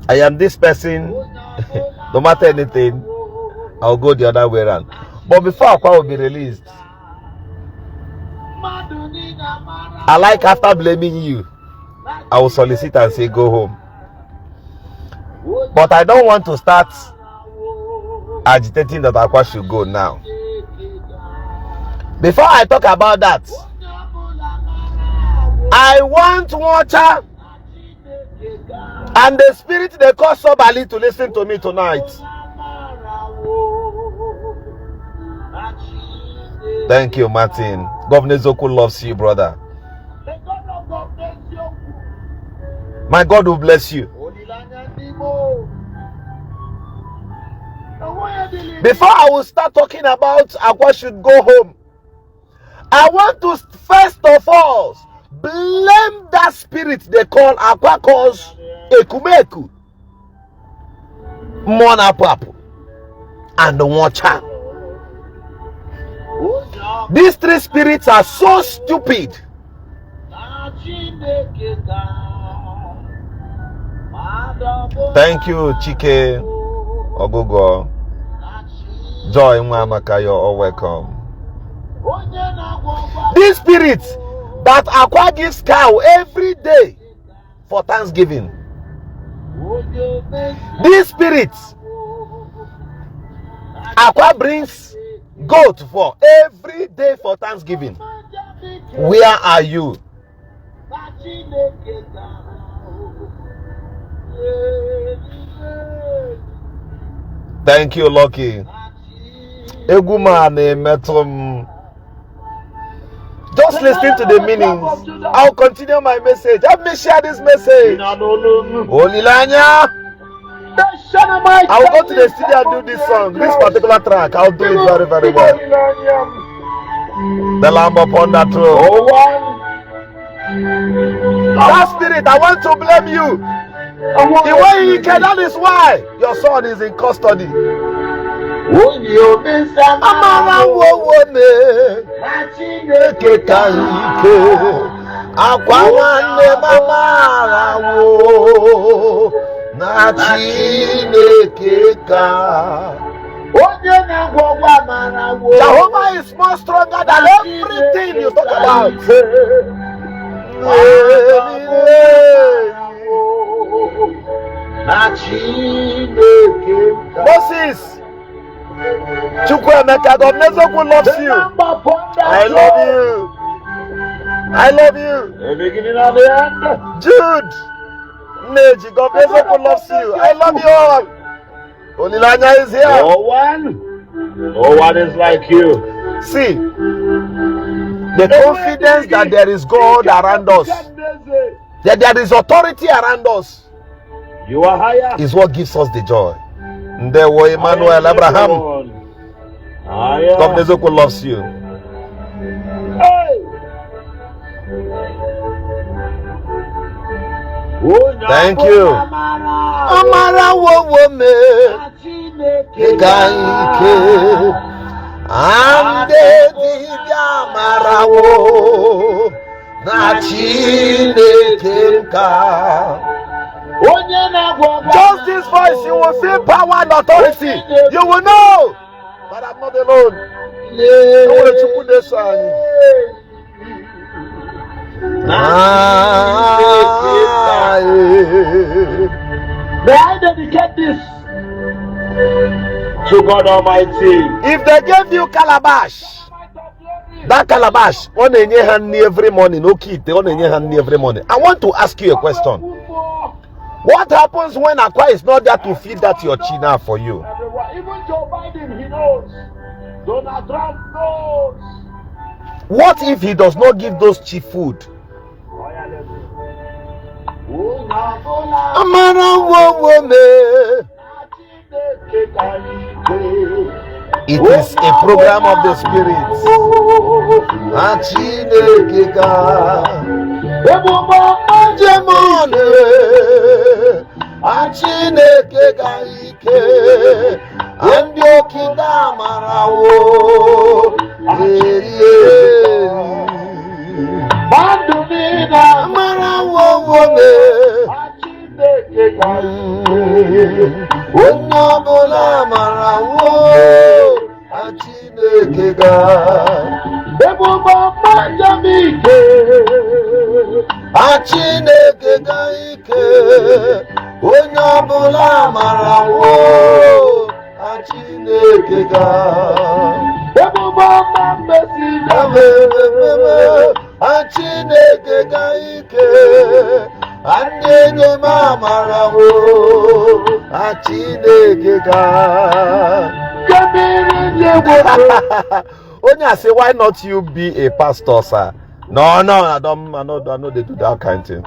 I am this person. No matter anything, I'll go the other way around. But before Ákwà will be released, I like after blaming you, I will solicit and say go home. But I don't want to start agitating that Ákwà should go now. Before I talk about that, I want water and the spirit they call Sobali to listen to me tonight. Thank you, Martin. Governor Zoku loves you, brother. My God will bless you. Before I will start talking about Ákwà should go home, I want to first of all blame that spirit they call Ákwà calls Ekumeku, Mona Papu, and the Watcher. These three spirits are so stupid. Thank you, Chike Ogogo. Joy Mwamaka, you're all welcome. These spirits that Ákwà gives cow every day for Thanksgiving. These spirits Ákwà brings goat for every day for Thanksgiving. Where are you? Thank you, Lucky. Egumane metrum. Just listen to the meanings. I'll continue my message. Help me share this message. Olilanya. I'll go to the studio and do this song. This particular track, I'll do it very, very well. The Lamb upon that throne. That spirit, I want to blame you. The way he can, that is why your son is in custody. Jehovah is more stronger than everything you talk about. Moses, Chukwemeka, God loves you. I love you. I love you. The beginning of the end. Jude, Neji, God loves you. I love you all. Olilanya is here. No one is like you. See, the confidence that there is God around us, that there is authority around us, you are higher, is what gives us the joy. There were Emmanuel, Abraham. God loves you. Thank you. Amara wo me ikaike ande di amara wo na Chineke nka. Just this voice, you will feel power and authority. You will know that I'm not alone. May I dedicate this to God Almighty. If they gave you calabash, that calabash on your hand every morning, okay, they on your hand every morning. I want to ask you a question. What happens when Ákwà is not there to feed that your china for you? Even Joe Biden, he knows. Donald Trump knows. What if he does not give those cheap food? It is a program of the spirits. onye ọbụla mara wo Chineke ga ebube mmaja m ike Chineke ga ike onye ọbụla mara wo Chineke ga ebube ọma mmesi Chineke ga ike ndị enyi m amara wo Chineke ga onye I say, why not you be a pastor, sir? No, I know they do that kind of thing.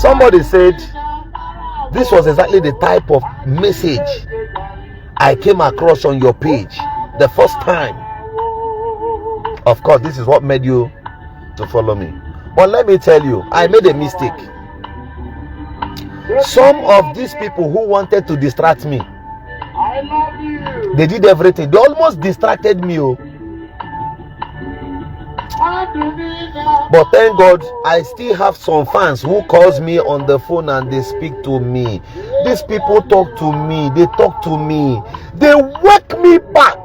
Somebody said this was exactly the type of message I came across on your page the first time. Of course, this is what made you to follow me. But let me tell you, I made a mistake. Some of these people who wanted to distract me, they did everything. They almost distracted me. But thank God, I still have some fans who calls me on the phone and they speak to me. These people talk to me. They talk to me. They wake me back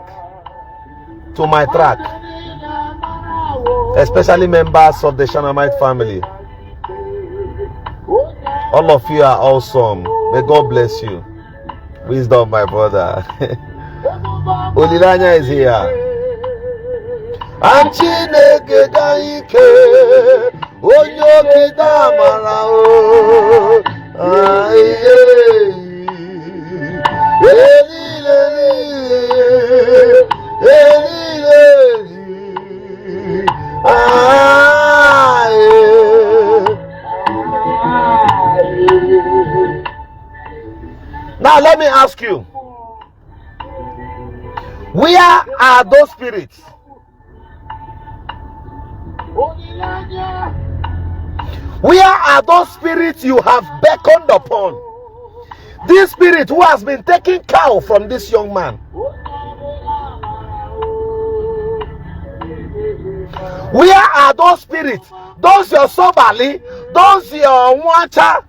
to my track. Especially members of the Shanamite family. All of you are awesome. May God bless you. Wisdom, my brother. Olilanya is here. And Chineke ga ike onye okida mara o Now let me ask you, where are those spirits? Where are those spirits you have beckoned upon? This spirit who has been taking cow from this young man. Where are those spirits? Those your Sobali, those your Mwacha,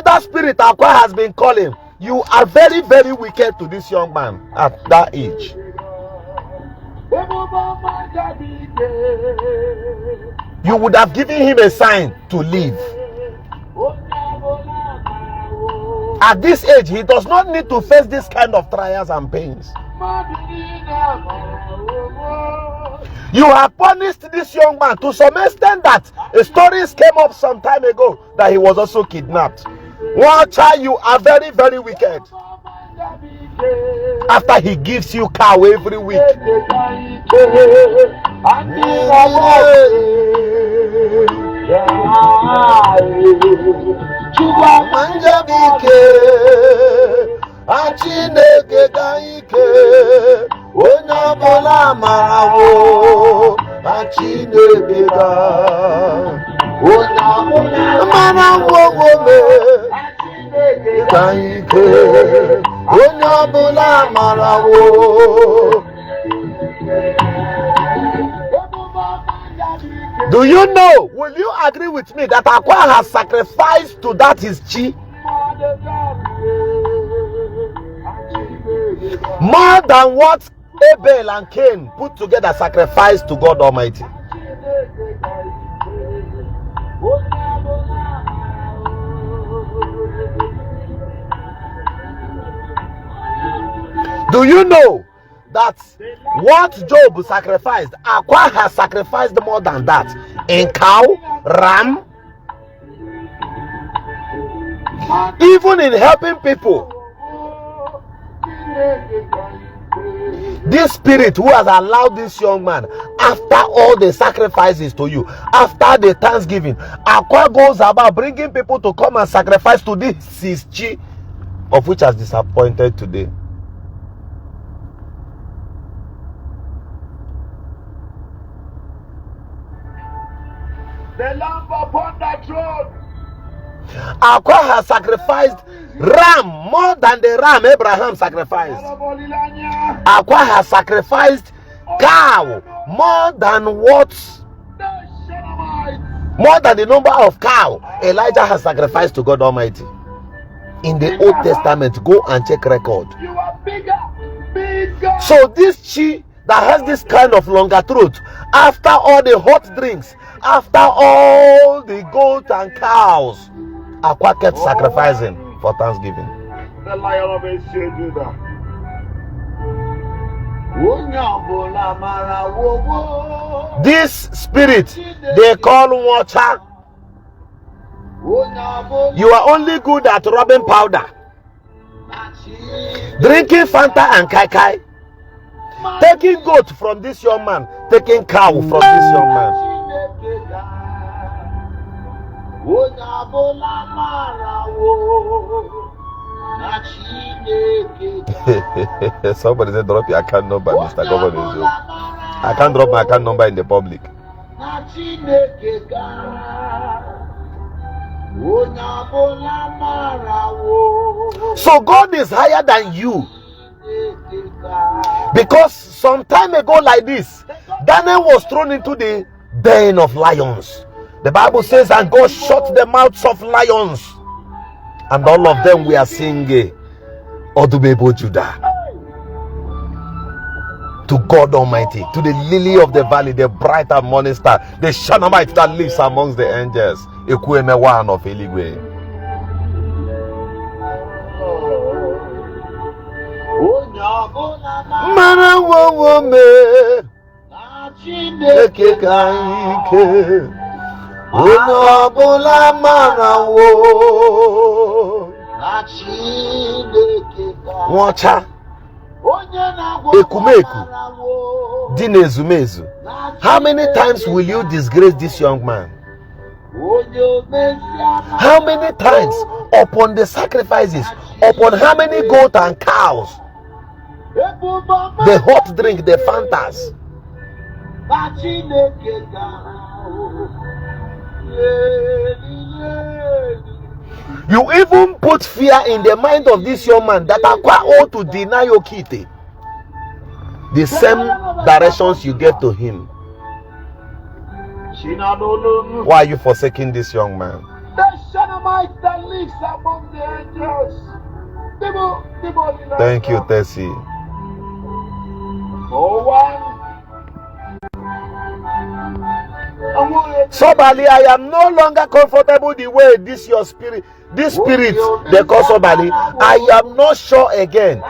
that spirit Ákwà has been calling. You are very, very wicked to this young man at that age. You would have given him a sign to leave. At this age, he does not need to face this kind of trials and pains. You have punished this young man to some extent that a story came up some time ago that he was also kidnapped. One child, you are very, very wicked. After he gives you cow every week. Do you know, will you agree with me that Ákwà has sacrificed to that his chi more than what Abel and Cain put together sacrificed to God Almighty? Do you know that what Job sacrificed, Ákwà has sacrificed more than that in cow, ram, even in helping people? This spirit who has allowed this young man, after all the sacrifices to you, after the thanksgiving, Ákwà goes about bringing people to come and sacrifice to this his chi, of which has disappointed today. The lamb upon the throne. Ákwà has sacrificed ram more than the ram Abraham sacrificed. Ákwà has sacrificed cow more than the number of cow Elijah has sacrificed to God Almighty. In the Old Testament, go and check record. You are bigger. So this chi that has this kind of longer throat, after all the hot drinks, after all the goats and cows, Ákwà kept sacrificing for Thanksgiving. The Lion of Judah. This spirit they call water. You are only good at rubbing powder, drinking Fanta and Kai Kai, taking goat from this young man, taking cow from this young man. Somebody said drop your account number, Mr. Governor. I can't drop my account number in the public. So God is higher than you. Because some time ago like this, Daniel was thrown into the den of lions. The Bible says, and God shut the mouths of lions, and all of them were singing Odubebo Judah to God Almighty, to the lily of the valley, the bright and morning star, the Shunammite that lives amongst the angels. Ekweme one of Eligwe. Mana wo me eke kaike ono bula mana wo Nwacha ekumeku dinezumezu. How many times will you disgrace this young man? How many times upon the sacrifices, upon how many goats and cows, the hot drink, the Fantas? You even put fear in the mind of this young man that Ákwà ought to deny Okite. The same directions you get to him. Why are you forsaking this young man? The Shunammite that lives among the angels. Thank you, Tessie. Sobali, I am no longer comfortable the way this your spirit, this spirit they call Sobali. I am not sure again.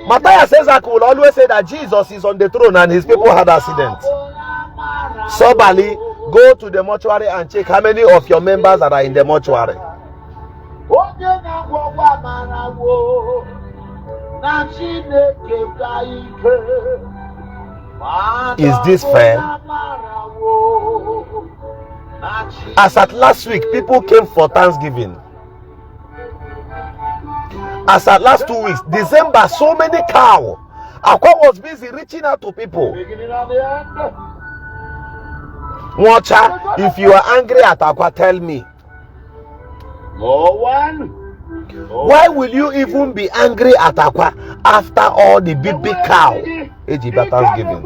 Matthias says I will always say that Jesus is on the throne and his people had accidents. Sobali, go to the mortuary and check how many of your members that are in the mortuary. Is this fair? As at last week, people came for Thanksgiving. As at last 2 weeks, December, so many cows. Ákwà was busy reaching out to people. Watcher, if you are angry at Ákwà, tell me. Why will you even be angry at Ákwà after all the big cow? Thanksgiving.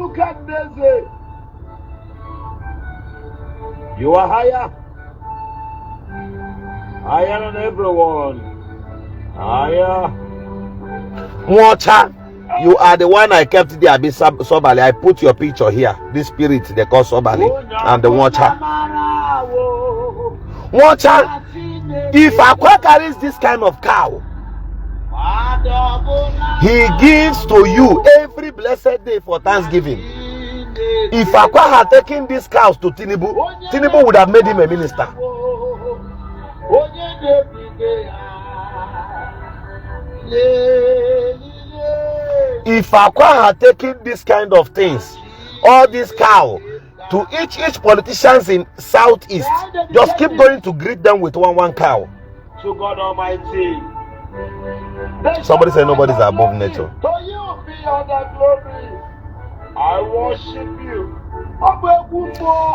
You are higher than everyone. Higher. Watcher, you are the one I kept there. Sobali, I put your picture here. This spirit they call Sobali and the watcher. Watcher, if Ákwà carries this kind of cow, he gives to you every blessed day for Thanksgiving. If Ákwà had taken these cows to Tinubu, Tinubu would have made him a minister. If Ákwà had taken this kind of things, all these cows, to each politicians in Southeast, just keep going to greet them with one cow. To God Almighty. Somebody say nobody's above nature. To you be all the glory. I worship you.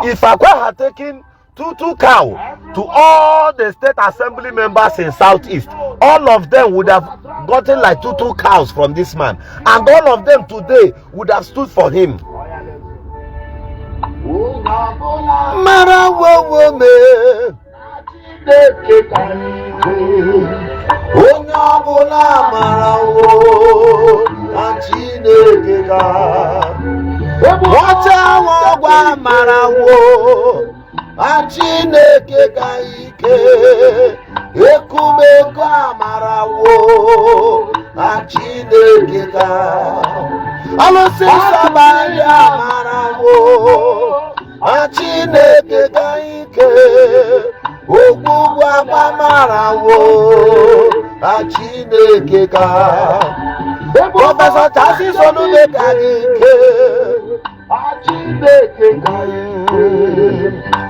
If Ákwà had taken two cow to all the state assembly members in Southeast. All of them would have gotten like two cows from this man, and all of them today would have stood for him. Achineke ka ike ekumeko amarawo achineke ka alụsị sabali amarawo achineke ka ike ogbugbu amarawo achineke ka Professor Chasi Soludo ka ike achineke ka ike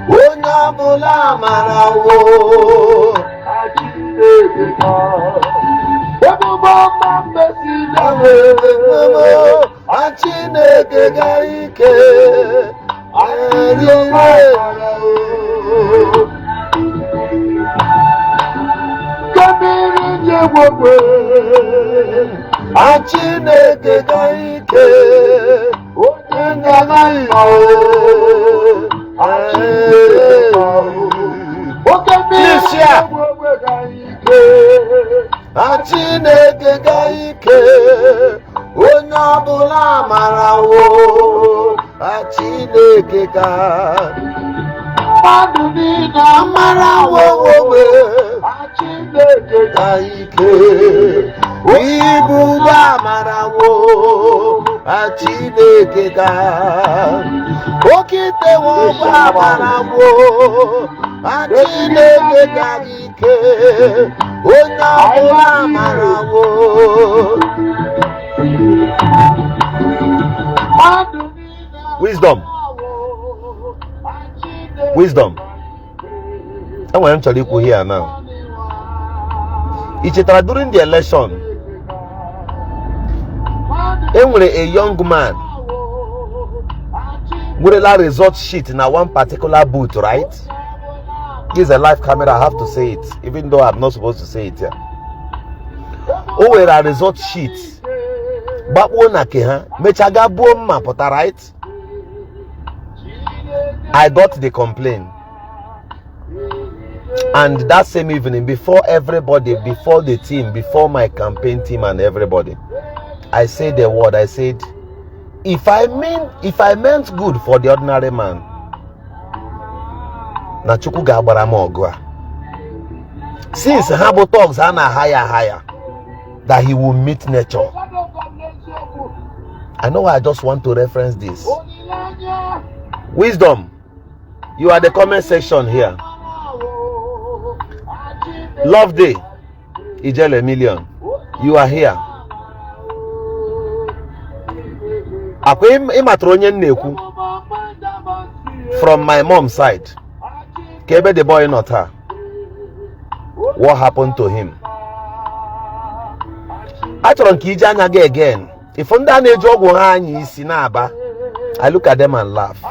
onye ọbụla amarawo achineke ka ebubo ọma mmesi achineke ka ike kemiri jegwogwe achineke ka ike onye nganaghị achineke ka ike onye ọbụla amarawo achineke ka mmadụ niile amarawo achineke ka ike ibu amarawo achineke ka okite wọgba amarawo achineke ka ike onye ọbụla amarawo wisdom enwere m chọrọ ikwu here now. Ichetara during the election enwere a young man with a result sheet in one particular booth, right? This is a live camera, I have to say it, even though I'm not supposed to say it here. Oh, where a result sheet. But one mechaga boom mapota, right? I got the complaint. And that same evening, before everybody, before the team, before my campaign team and everybody, I said the word. I said, if I meant good for the ordinary man, na chuku ga-agbara m ọgụ. Since Habo talks are higher, that he will meet nature. I know I just want to reference this. Wisdom, you are the comment section here. Love Day, Ijele Million, you are here. From my mom's side, Kebe the boy not her. What happened to him? Again. If I look at them and laugh.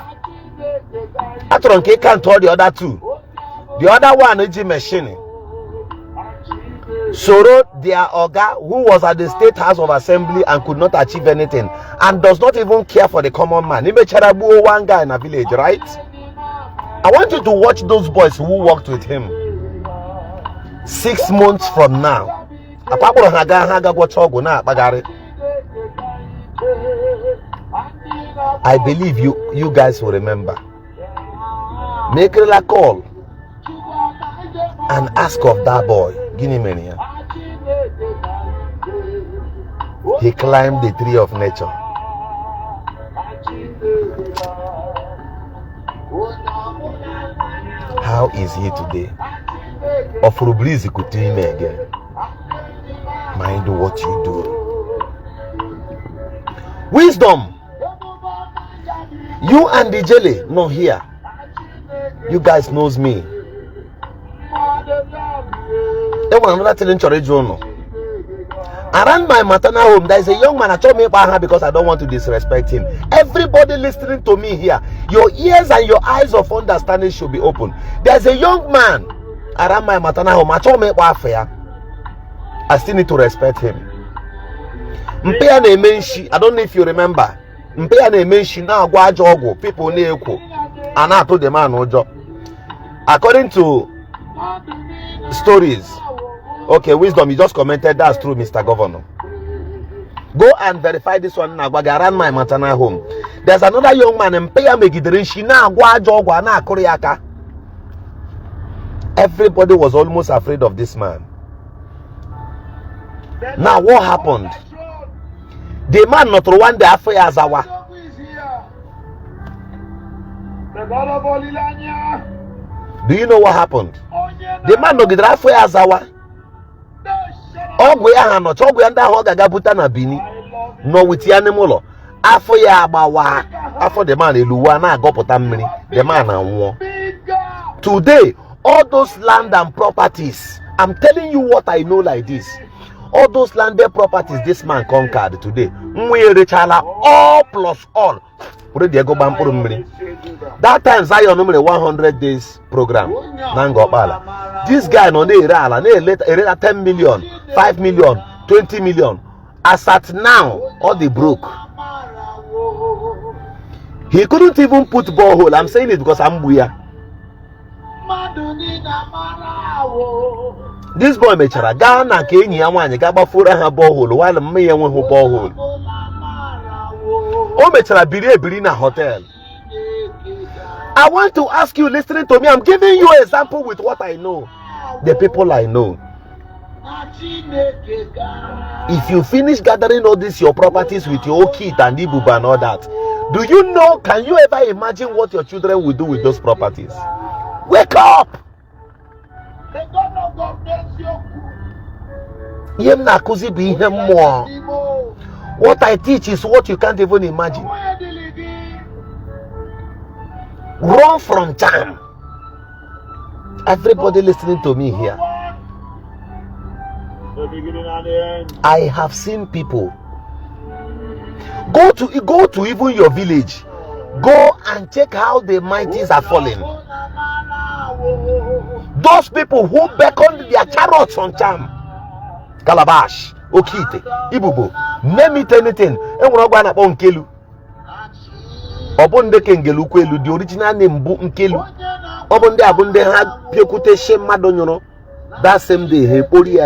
I can't tell the other two. The other one is machine. Soro, their Oga, who was at the State House of Assembly and could not achieve anything, and does not even care for the common man. Charabu, one guy in a village, right? I want you to watch those boys who worked with him. 6 months from now, I believe you guys will remember. Make a call and ask of that boy. Guinea Mania. He climbed the tree of nature. How is he today? Of Rubrizi could do him again. Mind what you do. Wisdom. You and the jelly, no here. You guys knows me. I'm not telling you. Around my maternal home, there is a young man. I told me about her because I don't want to disrespect him. Everybody listening to me here, Your ears and your eyes of understanding should be open. There's a young man around my maternal home. I still need to respect him. I don't know if you remember. People and I told the man no job. According to stories, okay, wisdom, you just commented that's true, Mr. Governor. Go and verify this one now. Around my maternal home, there's another young man in everybody was almost afraid of this man. Now what happened? The man not one day after Azawa. Do you know what happened? The man no get after Azawa. Ogwe ya no chogwe anda ho gaga buta na bini. No with animal. After ya abawa. After the man eluwa na agopota mmiri. The man anwo. Today, all those land and properties, I'm telling you what I know like this. All those landed properties this man conquered today. All plus all. That time Zion number 100 days program. This guy no later 10 million, 5 million, 20 million. As at now, all the broke. He couldn't even put borehole. I'm saying it because I'm weird. This boy mechara Ghana ka enyi ya nwanyị ga gbafuru ha borehole while mme ya enweghị borehole. O mechara biri na hotel. I want to ask you, listening to me, I'm giving you an example with what I know. The people I know. If you finish gathering all this your properties with your kid and ibuba and all that, do you know, can you ever imagine what your children will do with those properties? Wake up! What I teach is what you can't even imagine. Run from charm. Everybody listening to me here. I have seen people go to even your village. Go and check how the mighties are falling. Those people who beckoned their chariots on charm. Calabash, Okite, Ibubo, name it anything. And we're going to Nkelu. Upon the Kengelu Kwelu, the original name Nkelu. Upon the Abunde had Piokute Shemadono. That same day, he poli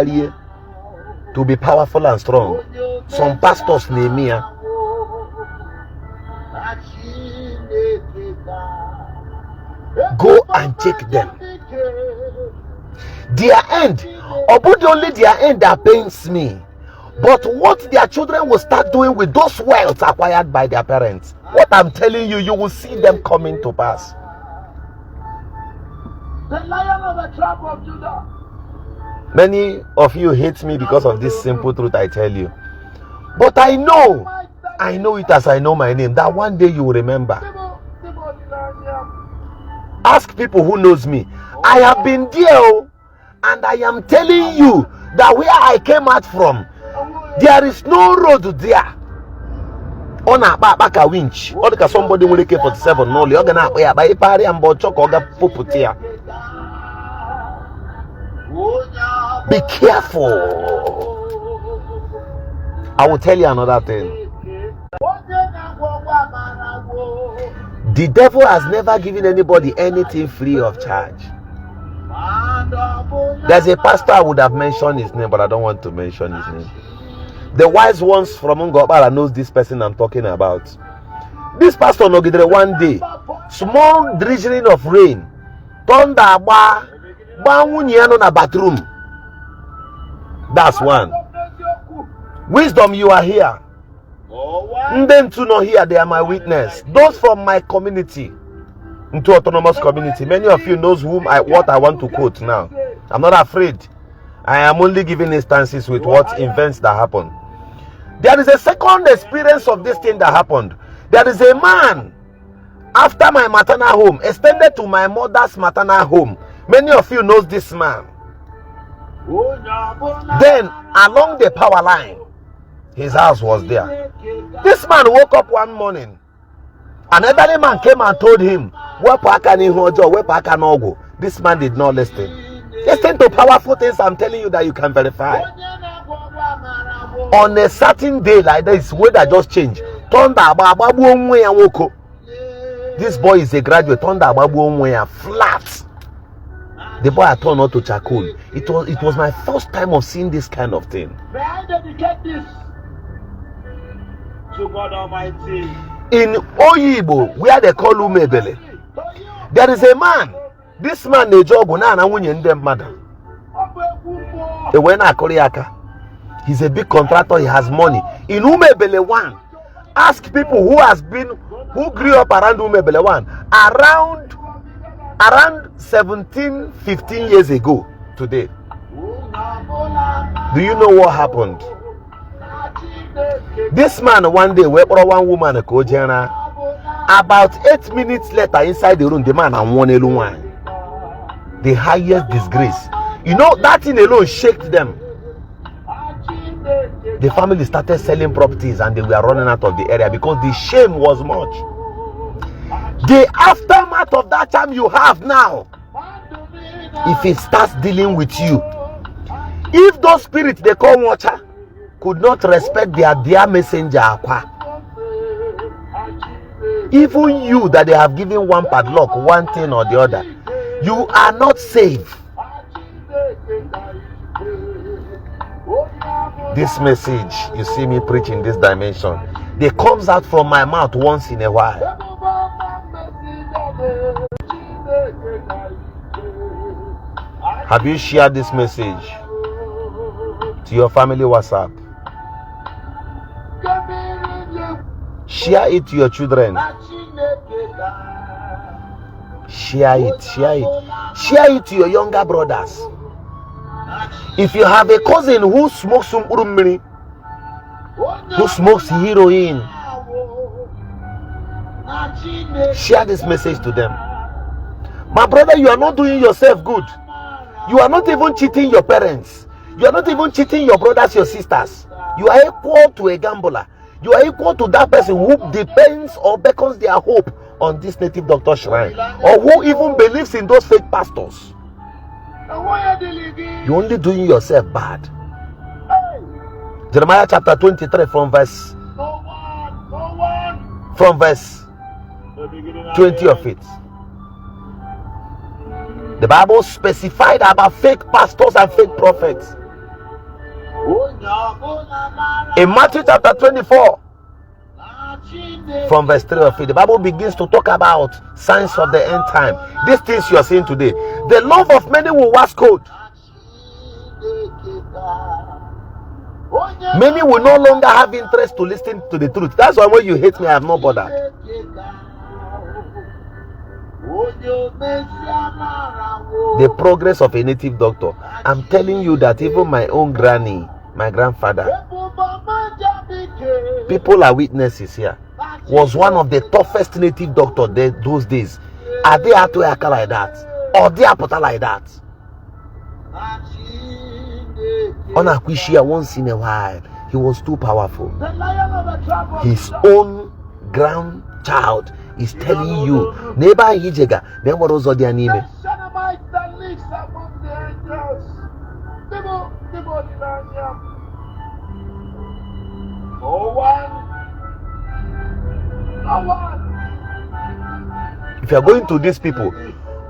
to be powerful and strong. Some pastors name me. Go and check them. Their end, but only their end that pains me. But what their children will start doing with those wealth acquired by their parents, what I'm telling you, you will see them coming to pass. The Lion of the tribe of Judah. Many of you hate me because of this simple truth I tell you. But I know it as I know my name, that one day you will remember. Ask people who knows me. I have been there, and I am telling you that where I came out from, there is no road there. On a back a winch, or like somebody will take 47 no, you're gonna buy a party and botchok or puputia. Be careful. I will tell you another thing. The devil has never given anybody anything free of charge. There's a pastor I would have mentioned his name, but I don't want to mention his name. The wise ones from Ngobala knows this person I'm talking about. This pastor Nogidre one day, small drizzling of rain, thunder, na bathroom. That's one. Wisdom, you are here. Them two not here, they are my witness. Those from my community, into autonomous community. Many of you knows what I want to quote now. I'm not afraid. I am only giving instances with what events that happened. There is a second experience of this thing that happened. There is a man after my maternal home, extended to my mother's maternal home. Many of you knows this man. Then along the power line, his house was there. This man woke up one morning. An elderly man came and told him, this man did not listen. Listen to powerful things I'm telling you that you can verify. On a certain day like this, weather just changed. This boy is a graduate. Flat. The boy had turned out to charcoal. It was my first time of seeing this kind of thing. May I dedicate this to God Almighty. In Oyibo, where they call Umebele, there is a man. This man, the job, he's a big contractor. He has money. In Umebele 1, ask people who grew up around Umebele 1 around 17, 15 years ago today. Do you know what happened? This man one day went for one woman about 8 minutes later inside the room, the man and one alone. The highest disgrace. You know, that thing alone shook them. The family started selling properties and they were running out of the area because the shame was much. The aftermath of that time you have now, if it starts dealing with you, if those spirits they call watcher could not respect their dear messenger Ákwà, even you that they have given one padlock, one thing or the other, you are not safe. This message you see me preach in this dimension, they comes out from my mouth once in a while. Have you shared this message to your family WhatsApp? Share it to your children. Share it. Share it to your younger brothers. If you have a cousin who smokes some urumiri, who smokes heroin, share this message to them. My brother, you are not doing yourself good. You are not even cheating your parents. You are not even cheating your brothers, your sisters. You are equal to a gambler. You are equal to that person who depends or beckons their hope on this native doctor shrine, or who even believes in those fake pastors. You're only doing yourself bad. Jeremiah chapter 23 from verse 20 of it. The Bible specified about fake pastors and fake prophets. In Matthew chapter 24 from verse 3 of it, the Bible begins to talk about signs of the end time. These things you are seeing today. The love of many will wax cold. Many will no longer have interest to listen to the truth. That's why when you hate me, I have not bothered. The progress of a native doctor. I'm telling you that even my own granny, my grandfather, people are witnesses here, was one of the toughest native doctors those days. Are they out to act like that? Or they are put like that? On Akwishia once in a while, he was too powerful. His own grandchild is telling you, neighbor Yijega, then what was the anime? If you are going to these people,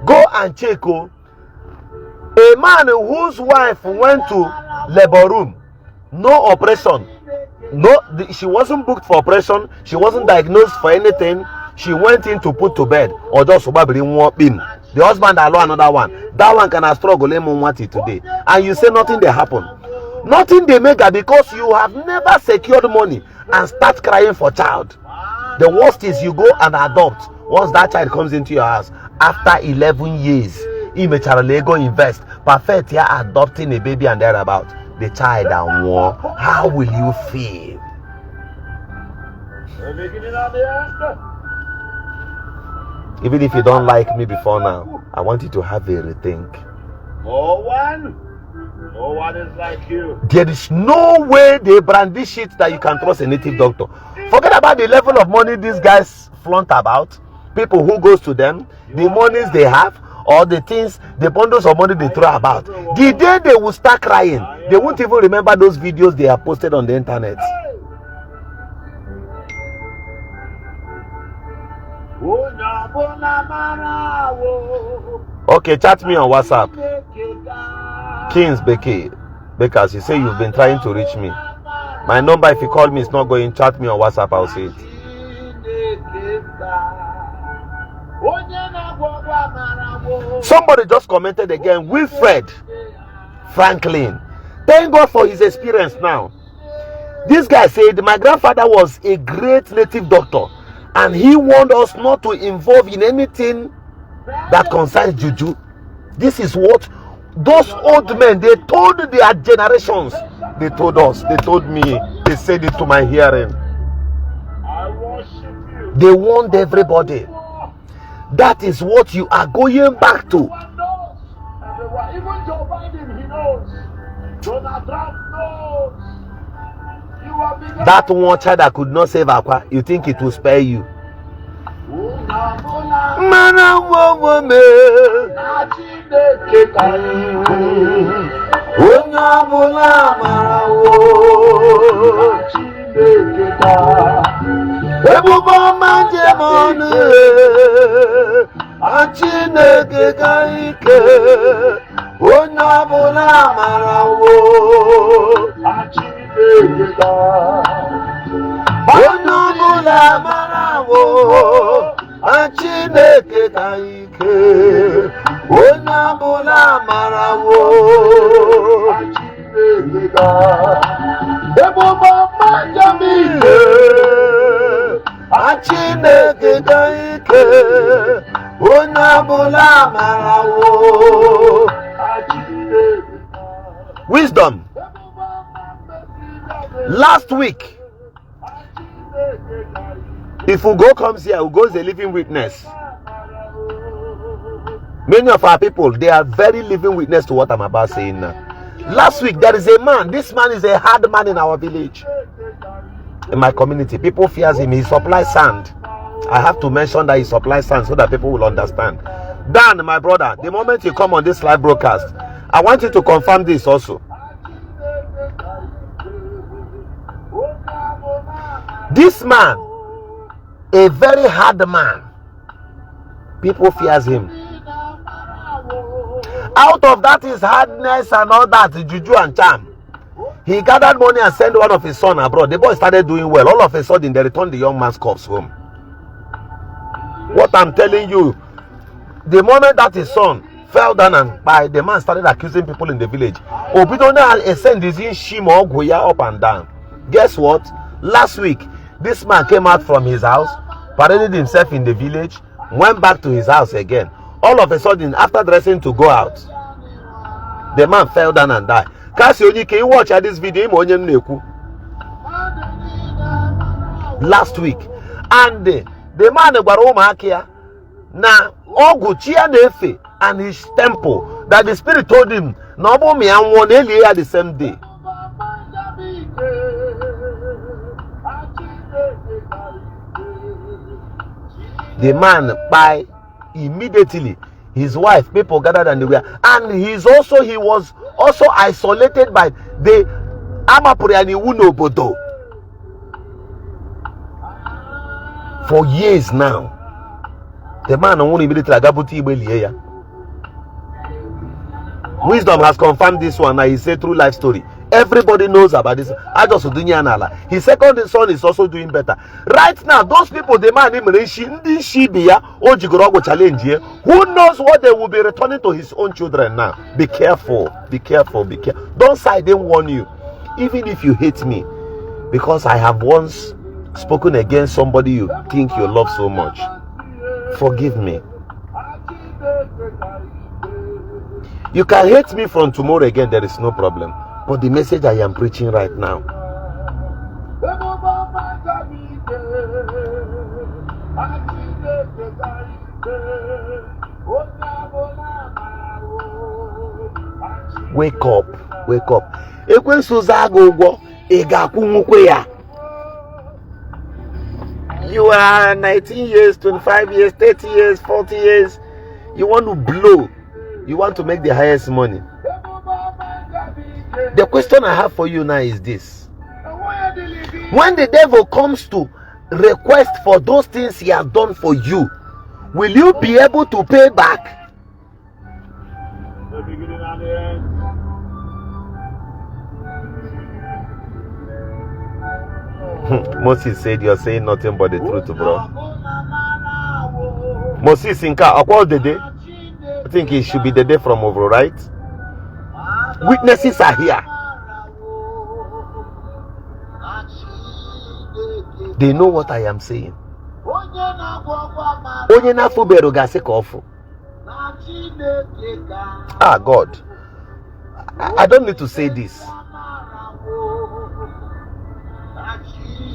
go and check. A man whose wife went to labor room, no operation, she wasn't booked for operation, she wasn't diagnosed for anything, she went in to put to bed, or just the husband alone another one, that one can struggle today, and you say nothing they happen, nothing they make her, because you have never secured money and start crying for child. The worst is you go and adopt. Once that child comes into your house after 11 years, go invest, perfect here adopting a baby and thereabout, the child and war, how will you feel? Even if you don't like me before now, I want you to have a rethink. No one is like you. There is no way they brandish it that you can trust a native doctor. Forget about the level of money these guys flaunt about, people who goes to them, the monies they have, or the things, the bundles of money they throw about. The day they will start crying, they won't even remember those videos they have posted on the internet. Okay, chat me on WhatsApp. Kings Bakers, you say you've been trying to reach me. My number, if you call me, it's not going. Chat me on WhatsApp, I'll see it. Somebody just commented again, Wilfred Franklin. Thank God for his experience now. This guy said, my grandfather was a great native doctor, and he warned us not to involve in anything that concerns juju. This is what those old men, they told their generations. They told us, they told me, they said it to my hearing. They warned everybody. That is what you are going back to. Even Joe Biden, he knows. Donald Trump knows. That one child that could not save Ákwà, you think it will spare you? Wisdom. Last week, if Ugo comes here, Ugo is a living witness. Many of our people, they are very living witness to what I'm about saying now. Last week, there is a man. This man is a hard man in our village, in my community. People fears him. He supplies sand. I have to mention that he supplies sand so that people will understand. Dan, my brother, the moment you come on this live broadcast, I want you to confirm this also. This man, a very hard man, people fears him. Out of that his hardness and all that, juju and charm, he gathered money and sent one of his son abroad. The boy started doing well. All of a sudden, they returned the young man's corpse home. What I'm telling you, the moment that his son fell down and died, the man started accusing people in the village. Obidona send his shimo goya up and down. Guess what? Last week, this man came out from his house, paraded himself in the village, went back to his house again. All of a sudden, after dressing to go out, the man fell down and died. Can you watch this video? Last week, and the man now Oguchi and his temple, that the spirit told him, no more me and one earlier the same day. The man by immediately, his wife, people gathered and they were, and he was also isolated by the Amapuriani Uno Bodo for years now. The man won't immediately agabuti ibeli. Wisdom has confirmed this one. Now he said true life story. Everybody knows about this. His second son is also doing better. Right now, those people, the man challenge here. Who knows what they will be returning to his own children now? Be careful, be careful, be careful. Don't say I didn't warn you. Even if you hate me, because I have once spoken against somebody you think you love so much, forgive me. You can hate me from tomorrow again, there is no problem. But the message I am preaching right now, wake up, wake up. You are 19 years, 25 years, 30 years, 40 years. You want to blow. You want to make the highest money. The question I have for you now is this. When the devil comes to request for those things he has done for you, will you be able to pay back? The beginning and the end. Moses said, "You're saying nothing but the truth, bro." Moses Inka, what the day? I think it should be the day from over, right? Witnesses are here. They know what I am saying. Ah, God. I don't need to say this.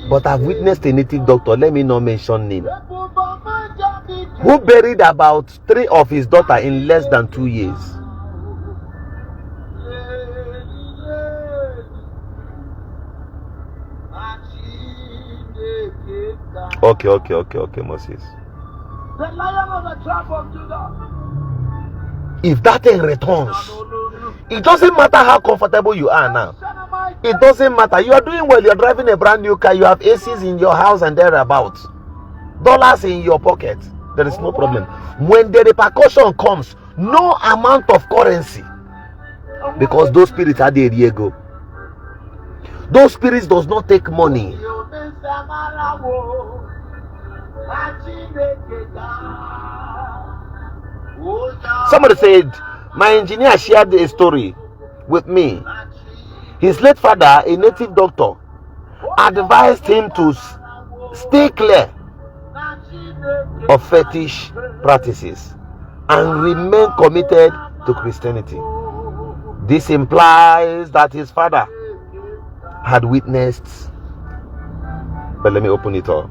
But I've witnessed a native doctor, let me not mention name, who buried about 3 of his daughters in less than 2 years. Okay, Moses. The Lion of the tribe of Judah. If that thing returns, it doesn't matter how comfortable you are now. It doesn't matter. You are doing well. You are driving a brand new car. You have ACs in your house and thereabouts. Dollars in your pocket. There is no problem. When the repercussion comes, no amount of currency. Because those spirits are there, Diego. Those spirits does not take money. Somebody said, my engineer shared a story with me. His late father, a native doctor, advised him to stay clear of fetish practices and remain committed to Christianity. This implies that his father had witnessed, but let me open it all,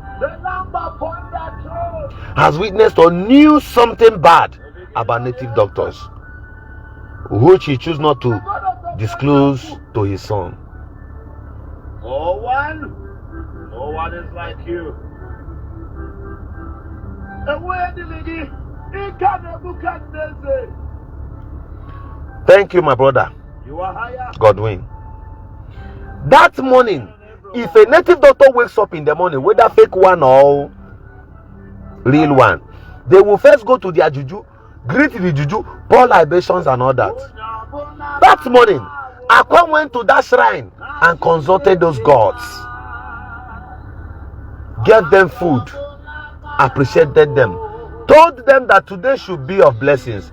has witnessed or knew something bad about native doctors, which he chose not to disclose to his son. No one is like you. Thank you, my brother. You are higher. Godwin. That morning, if a native doctor wakes up in the morning, whether fake one or real one, they will first go to their juju, greet the juju, pour libations and all that. That morning, Ákwà went to that shrine and consulted those gods, gave them food, appreciated them, told them that today should be of blessings.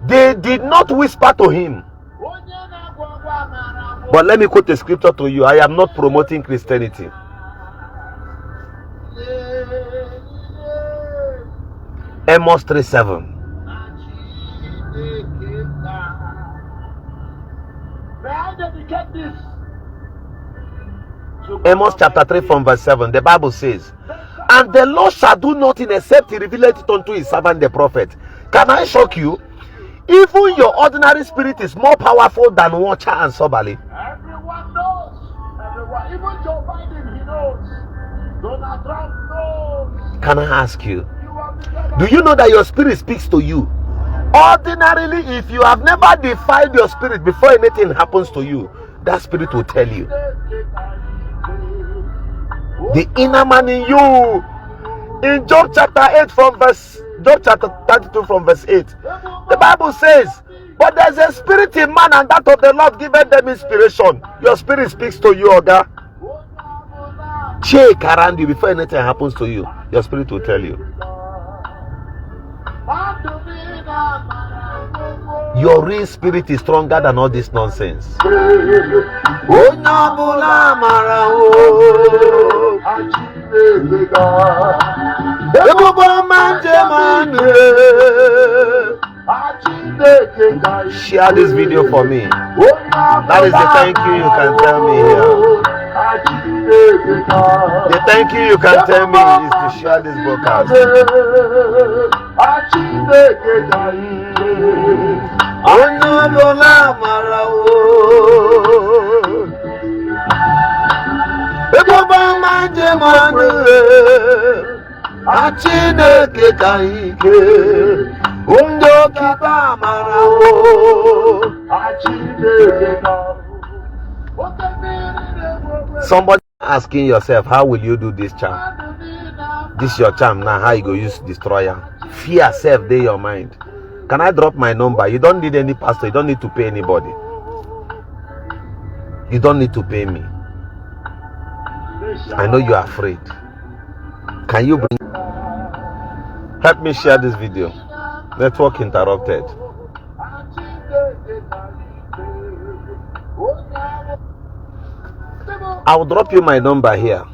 They did not whisper to him. But let me quote a scripture to you. I am not promoting Christianity. Amos 3:7. Amos chapter 3 from verse 7. The Bible says, and the Lord shall do nothing except he revealeth it unto his servant the prophet. Can I shock you? Even your ordinary spirit is more powerful than Watcher and Sobali. Everyone knows. Everyone. Even Joe Biden, he knows. Donald Trump knows. Can I ask you? Do you know that your spirit speaks to you? Ordinarily, if you have never defied your spirit before anything happens to you, that spirit will tell you. The inner man in you. In Job chapter 8 from verse, Job chapter 32 from verse 8, the Bible says, but there's a spirit in man, and that of the Lord giveth them inspiration. Your spirit speaks to you, Oga. Check around you before anything happens to you. Your spirit will tell you. Your real spirit is stronger than all this nonsense. Share this video for me. That is the thank you can tell me here. The thank you can tell me is to share this broadcast. Chineke ka ike ndị okike amara o. Somebody asking yourself, how will you do this charm? This is your charm now, how you go use destroyer? Fear self dey your mind. Can I drop my number? You don't need any pastor, you don't need to pay anybody. You don't need to pay me. I know you are afraid. Can you bring... Help me share this video. Network interrupted. I will drop you my number here.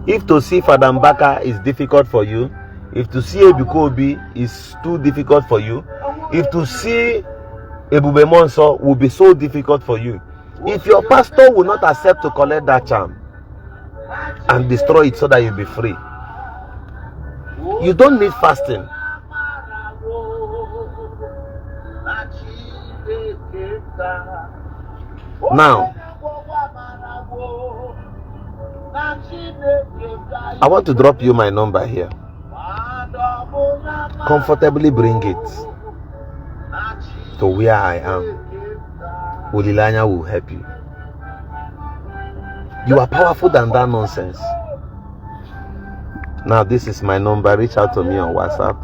If to see Father Mbaka is difficult for you, if to see Ebikobi is too difficult for you, if to see Ebube Monso will be so difficult for you, if your pastor will not accept to collect that charm and destroy it so that you'll be free, you don't need fasting. Now, I want to drop you my number here. Comfortably bring it to where I am. Ulilanya will help you. You are powerful than that nonsense. Now this is my number. Reach out to me on WhatsApp.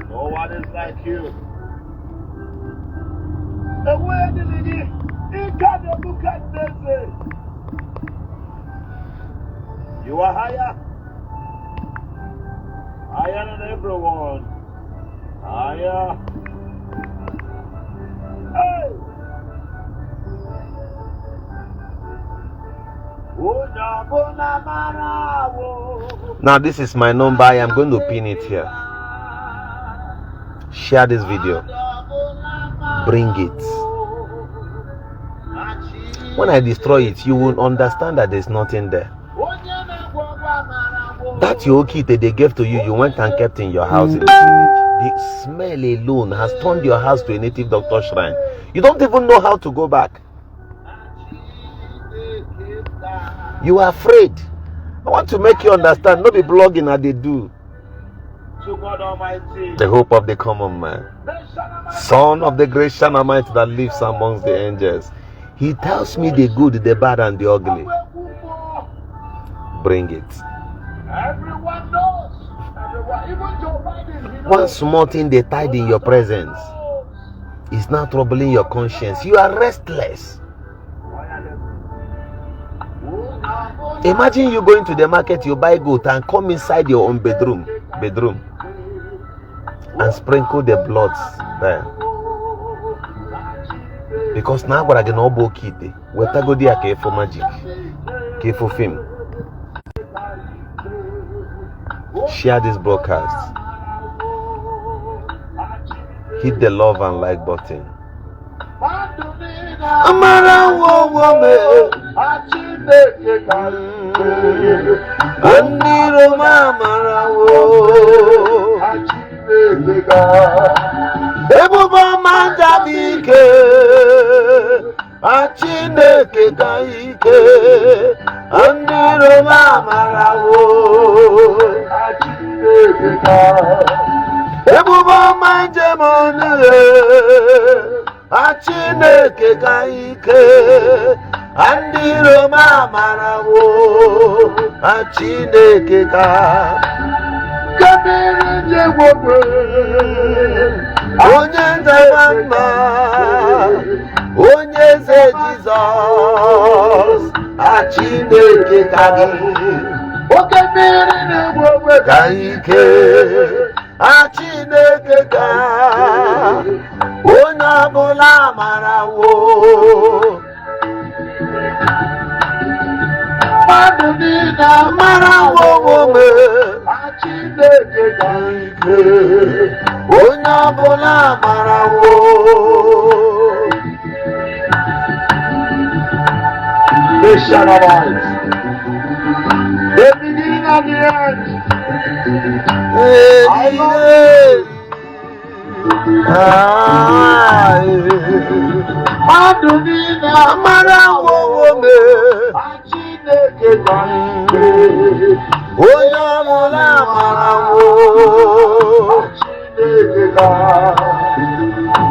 No one is like you. You are higher than everyone. Higher. Hey. Now this is my number. I am going to pin it here. Share this video. Bring it. When I destroy it, you will understand that there's nothing there. That your kit that they gave to you, you went and kept in your house in the village. The smell alone has turned your house to a native doctor shrine. You don't even know how to go back. You are afraid. I want to make you understand. Not be blogging as they do. The hope of the common man, son of the great Shanamite that lives amongst the angels. He tells me the good, the bad, and the ugly. Bring it. Everyone knows. Even Joe Biden. One small thing they tied in your presence is now troubling your conscience. You are restless. Imagine you going to the market, you buy goat and come inside your own bedroom and sprinkle the bloods there. Because now what I can obo kite, we go there for magic, for film. Share this broadcast. Hit the love and like button. Amara wo wo me Andiro mamara wo Ebubo manjabike Achineke kaike Andiro mamara wo Ebubo manjemone Achineke kaike Andiro mamara wo Achineke ka Kamere jewobe Onye nzemama Onye ze Jesus Achineke ka Okamere jewobe kaike Achineke ka Onye ọbụla mara wo Madunina mara wo me Achineke kaike Onye ọbụla mara wo The Shanabites, the beginning and the end. I love you. Madunina Amara wome. Achineke kanike. Oya mula marawo. Achineke kanike.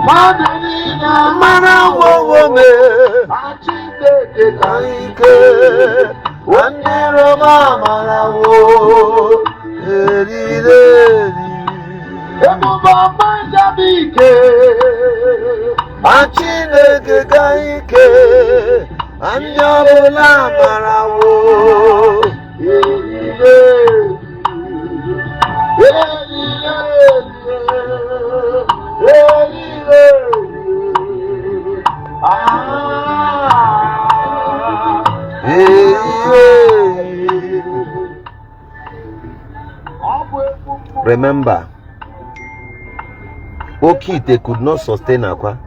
Madunina Amara wome. Achineke kanike. Wandiro marawo. Erire. Ebuba manjabike. Achineke kanike. Anyabula marawo. Remember, Okite could not sustain Ákwà.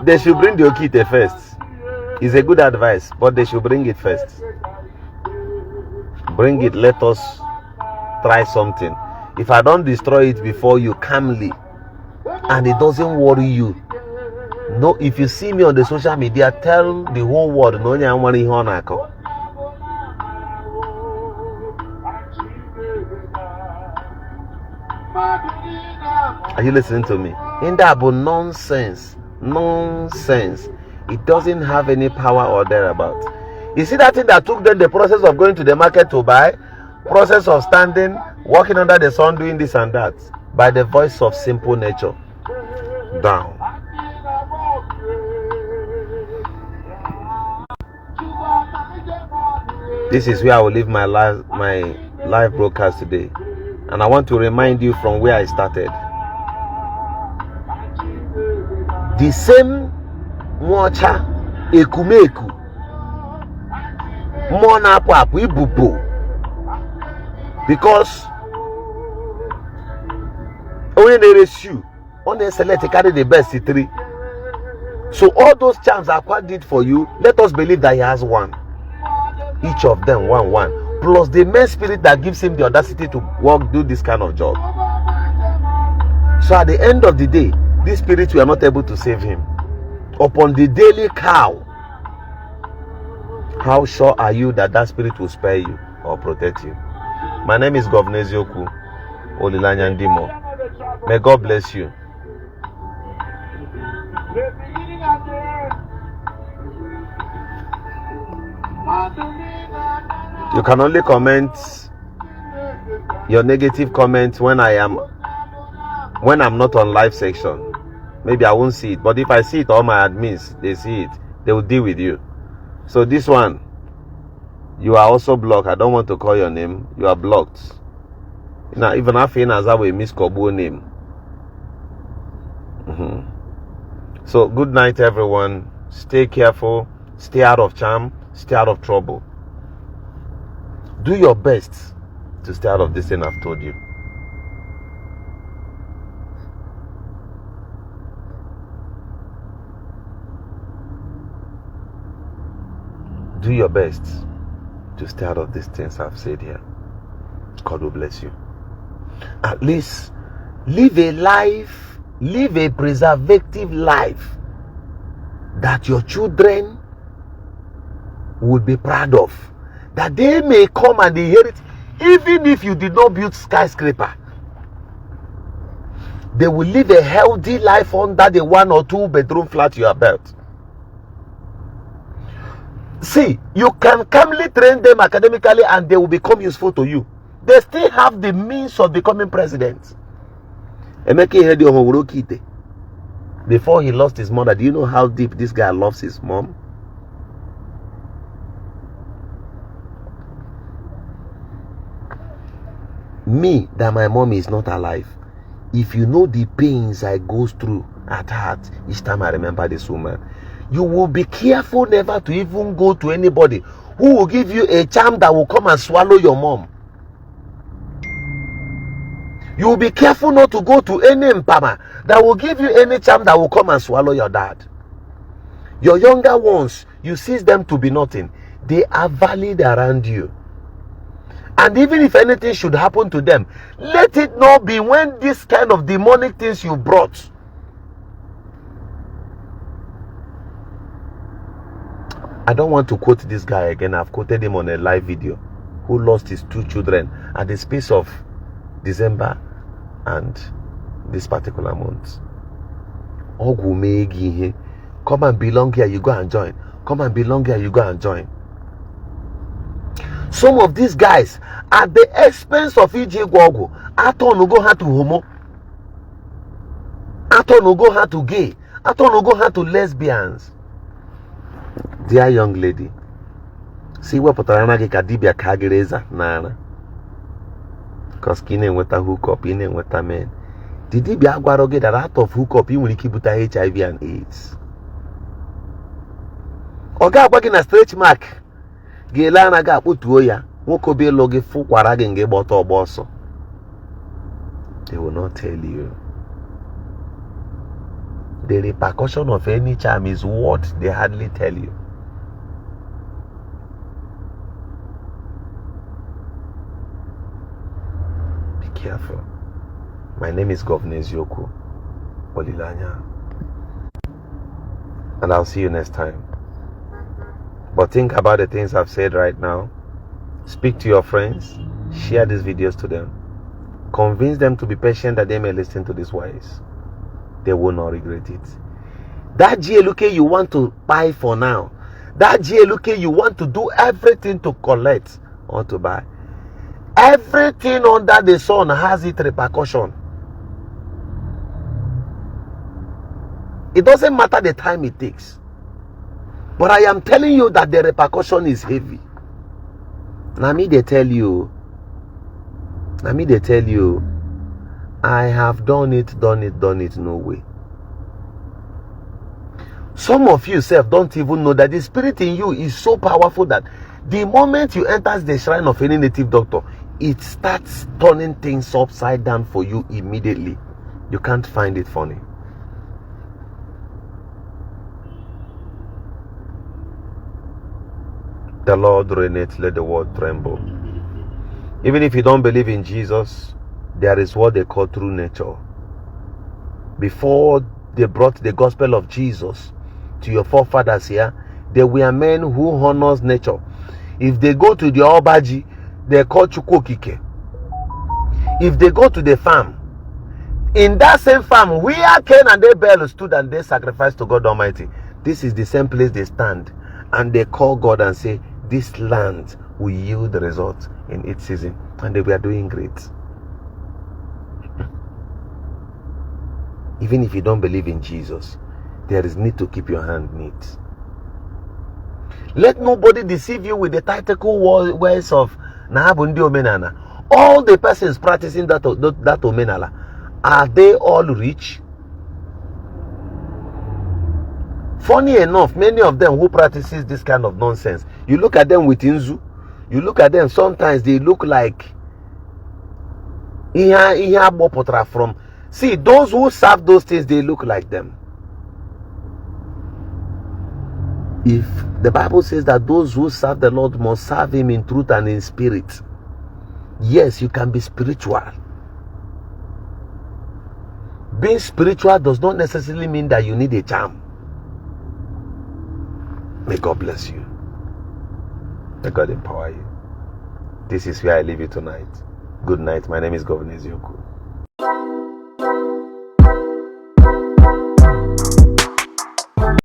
They should bring the Okite first. It's a good advice, but they should bring it first. Bring it, let us try something. If I don't destroy it before you calmly and it doesn't worry you, no, if you see me on the social media, tell the whole world no. Are you listening to me? In that but nonsense. It doesn't have any power or thereabout. You see that thing that took them the process of going to the market to buy, process of standing, walking under the sun, doing this and that, by the voice of simple nature. Down. This is where I will leave my live broadcast today. And I want to remind you from where I started. The same Mwacha Ekumeku Mona Papu Ibupo. Because when they rescue, on they select to carry the best three. So all those charms Ákwà did for you, let us believe that he has one. Each of them one. Plus the main spirit that gives him the audacity to do this kind of job. So at the end of the day, these spirits were not able to save him. Upon the daily cow, how sure are you that that spirit will spare you or protect you? My name is Governor Ezioku Olilanyandimo. May God bless you. You can only comment your negative comments when I'm not on live section. Maybe I won't see it, but if I see it, all my admins, they see it, they will deal with you. So this one, you are also blocked. I don't want to call your name. You are blocked. Now, even if you have a miss Kobo name. So good night, everyone. Stay careful. Stay out of charm. Stay out of trouble. Do your best to stay out of this thing I've told you. Do your best to stay out of these things I've said here. God will bless you. At least live a life, live a preservative life that your children would be proud of. That they may come and inherit, even if you did not build skyscraper. They will live a healthy life under the 1 or 2 bedroom flat you have built. See, you can calmly train them academically and they will become useful to you. They still have the means of becoming president. Before he lost his mother, do you know how deep this guy loves his mom? Me, that my mom is not alive. If you know the pains I go through at heart each time I remember this woman, you will be careful never to even go to anybody who will give you a charm that will come and swallow your mom. You will be careful not to go to any impama that will give you any charm that will come and swallow your dad. Your younger ones, you see them to be nothing. They are valid around you. And even if anything should happen to them, let it not be when this kind of demonic things you brought. I don't want to quote this guy again. I've quoted him on a live video, who lost his 2 children at the space of December and this particular month. Come and belong here, you go and join. Come and belong here, you go and join. Some of these guys, at the expense of EJ Gogo, Aton will go hard to homo, Aton will go hard to gay, Aton will go hard to lesbians. Dear young lady, see what Potarana Kadibia Kagereza Nana. Because Kine with a hookup, in with a man. Did he be agwaroge that out of hookup, you will keep with HIV and AIDS? Oga working a stretch mark. Gelana got put to ya. Woko be logi fu kwaragen ge boto bosso. They will not tell you. The repercussion of any charm is what they hardly tell you. Be careful. My name is Governor Zioku Olilanya. And I'll see you next time. But think about the things I've said right now. Speak to your friends. Share these videos to them. Convince them to be patient that they may listen to this voice. They will not regret it. That GLK you want to buy for now, that GLK you want to do everything to collect or to buy, everything under the sun has its repercussion. It doesn't matter the time it takes. But I am telling you that the repercussion is heavy. Now me they tell you, I have done it, no way. Some of you self don't even know that the spirit in you is so powerful that the moment you enter the shrine of any native doctor, it starts turning things upside down for you immediately. You can't find it funny. The Lord reigneth, let the world tremble. Even if you don't believe in Jesus, there is what they call true nature. Before they brought the gospel of Jesus to your forefathers here, there were men who honors nature. If they go to the Obaji, they call Chukwokike. If they go to the farm, in that same farm, where Cain and Abel stood and they sacrificed to God Almighty, this is the same place they stand and they call God and say, this land will yield the results in its season. And they were doing great. Even if you don't believe in Jesus, there is need to keep your hand neat. Let nobody deceive you with the tactical words of Nahabundi Omenana. All the persons practicing that Omenala, are they all rich? Funny enough, many of them who practices this kind of nonsense, you look at them with Inzu, you look at them, sometimes they look like from. See, those who serve those things, they look like them. If the Bible says that those who serve the Lord must serve him in truth and in spirit, yes, you can be spiritual. Being spiritual does not necessarily mean that you need a charm. May God bless you. May God empower you. This is where I leave you tonight. Good night. My name is Governor Zioku.